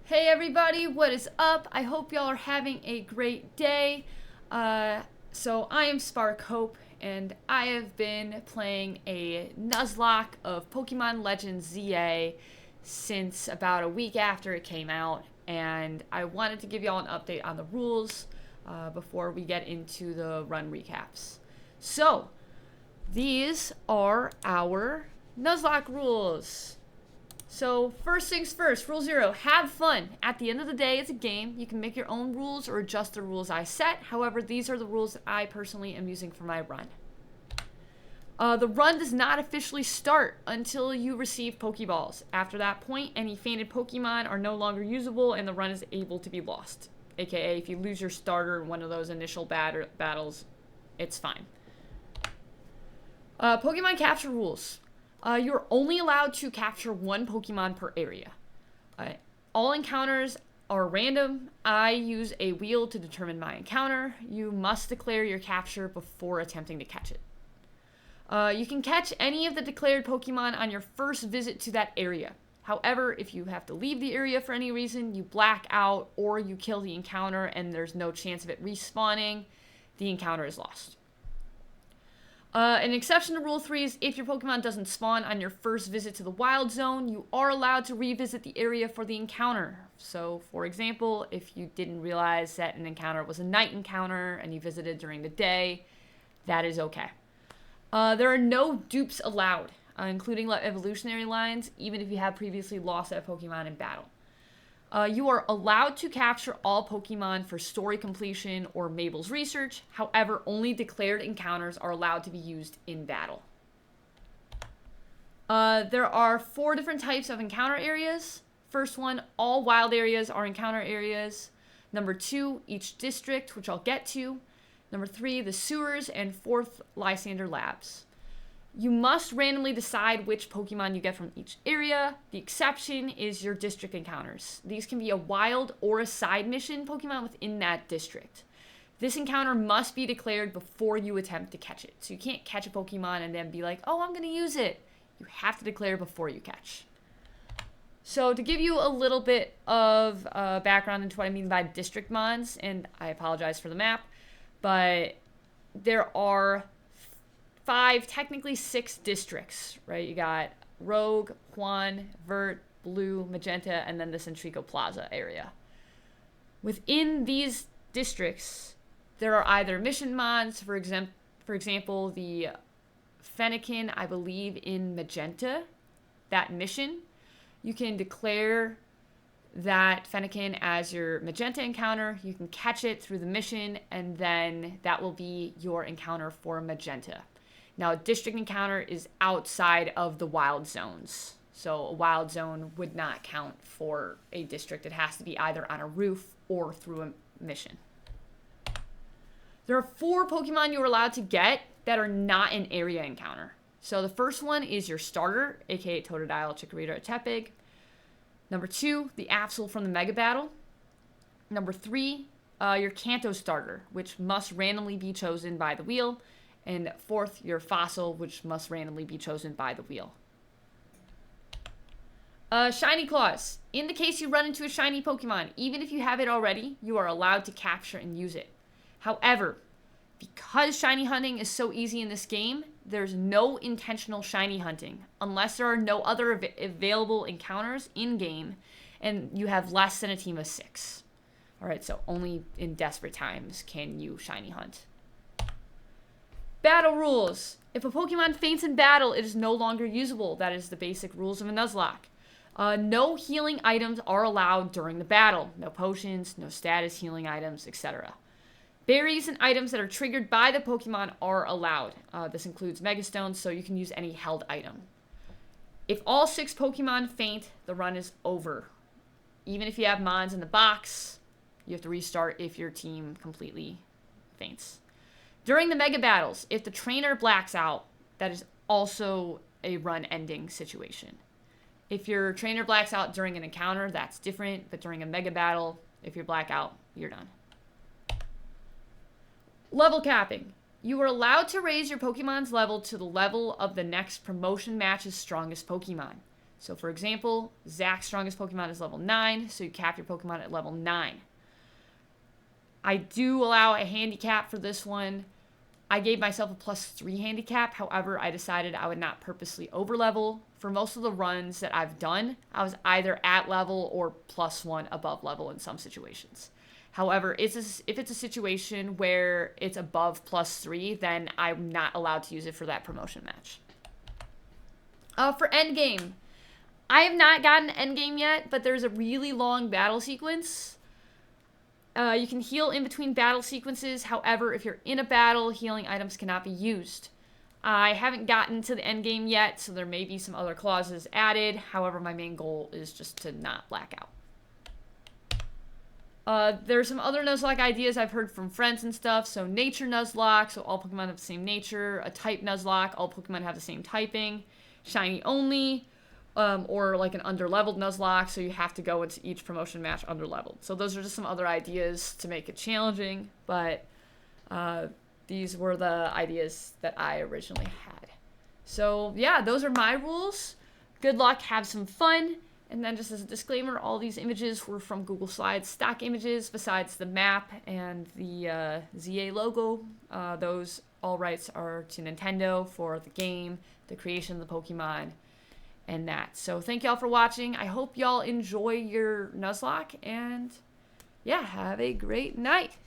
Hey everybody, what is up? I hope y'all are having a great day. So I am Spark Hope, and I have been playing a Nuzlocke of Pokemon Legends ZA since about a week after it came out, and I wanted to give y'all an update on the rules before we get into the run recaps. So, these are our Nuzlocke rules. So, first things first, rule 0, have fun. At the end of the day, it's a game. You can make your own rules or adjust the rules I set. However, these are the rules that I personally am using for my run. The run does not officially start until you receive Pokeballs. After that point, any fainted Pokemon are no longer usable and the run is able to be lost. AKA, if you lose your starter in one of those initial battles, it's fine. Pokemon capture rules. You're only allowed to capture one Pokemon per area. All encounters are random. I use a wheel to determine my encounter. You must declare your capture before attempting to catch it. You can catch any of the declared Pokemon on your first visit to that area. However, if you have to leave the area for any reason, you black out or you kill the encounter and there's no chance of it respawning, the encounter is lost. An exception to Rule 3 is if your Pokemon doesn't spawn on your first visit to the Wild Zone, you are allowed to revisit the area for the encounter. So, for example, if you didn't realize that an encounter was a night encounter and you visited during the day, that is okay. There are no dupes allowed, including evolutionary lines, even if you have previously lost that Pokemon in battle. You are allowed to capture all Pokemon for story completion or Mabel's research. However, only declared encounters are allowed to be used in battle. There are 4 different types of encounter areas. First one, all wild areas are encounter areas. Number 2, each district, which I'll get to. Number 3, the sewers. And 4th, Lysander Labs. You must randomly decide which Pokemon you get from each area. The exception is your district encounters. These can be a wild or a side mission Pokemon within that district. This encounter must be declared before you attempt to catch it. So you can't catch a Pokemon and then be like, oh, I'm going to use it. You have to declare before you catch. So to give you a little bit of background into what I mean by district mons, and I apologize for the map, but there are 5, technically 6 districts, right? You got Rogue, Juan, Vert, Blue, Magenta, and then the Centrico Plaza area. Within these districts, there are either mission mods, for example, the Fennekin, I believe, in Magenta, that mission. You can declare that Fennekin as your Magenta encounter. You can catch it through the mission, and then that will be your encounter for Magenta. Now, a district encounter is outside of the wild zones. So a wild zone would not count for a district. It has to be either on a roof or through a mission. There are 4 Pokemon you are allowed to get that are not an area encounter. So the first one is your starter, aka Totodile, Chikorita, or Tepig. Number 2, the Absol from the Mega Battle. Number 3, your Kanto starter, which must randomly be chosen by the wheel. And 4th, your Fossil, which must randomly be chosen by the wheel. Shiny Claws. In the case you run into a shiny Pokemon, even if you have it already, you are allowed to capture and use it. However, because shiny hunting is so easy in this game, there's no intentional shiny hunting, unless there are no other available encounters in-game, and you have less than a team of 6. Alright, so only in desperate times can you shiny hunt. Battle rules. If a Pokemon faints in battle, it is no longer usable. That is the basic rules of a Nuzlocke. No healing items are allowed during the battle. No potions, no status healing items, etc. Berries and items that are triggered by the Pokemon are allowed. This includes Megastones, so you can use any held item. If all 6 Pokemon faint, the run is over. Even if you have Mons in the box, you have to restart if your team completely faints. During the Mega Battles, if the trainer blacks out, that is also a run-ending situation. If your trainer blacks out during an encounter, that's different, but during a Mega Battle, if you black out, you're done. Level capping. You are allowed to raise your Pokemon's level to the level of the next promotion match's strongest Pokemon. So for example, Zach's strongest Pokemon is level 9, so you cap your Pokemon at level 9. I do allow a handicap for this one. I gave myself a +3 handicap. However, I decided I would not purposely overlevel. For most of the runs that I've done, I was either at level or +1 above level in some situations. However, if it's a situation where it's above +3, then I'm not allowed to use it for that promotion match. For endgame, I have not gotten endgame yet, but there's a really long battle sequence. You can heal in between battle sequences. However, if you're in a battle, healing items cannot be used. I haven't gotten to the endgame yet, so there may be some other clauses added. However, my main goal is just to not black out. There's some other Nuzlocke ideas I've heard from friends and stuff. So nature Nuzlocke, so all Pokemon have the same nature. A type Nuzlocke, all Pokemon have the same typing. Shiny only. Or like an underleveled Nuzlocke, so you have to go into each promotion match underleveled. So those are just some other ideas to make it challenging, but these were the ideas that I originally had. So yeah, those are my rules. Good luck, have some fun. And then just as a disclaimer, all these images were from Google Slides stock images, besides the map and the ZA logo. Those all rights are to Nintendo for the game, the creation of the Pokemon, and that. So thank y'all for watching. I hope y'all enjoy your Nuzlocke, and yeah, have a great night.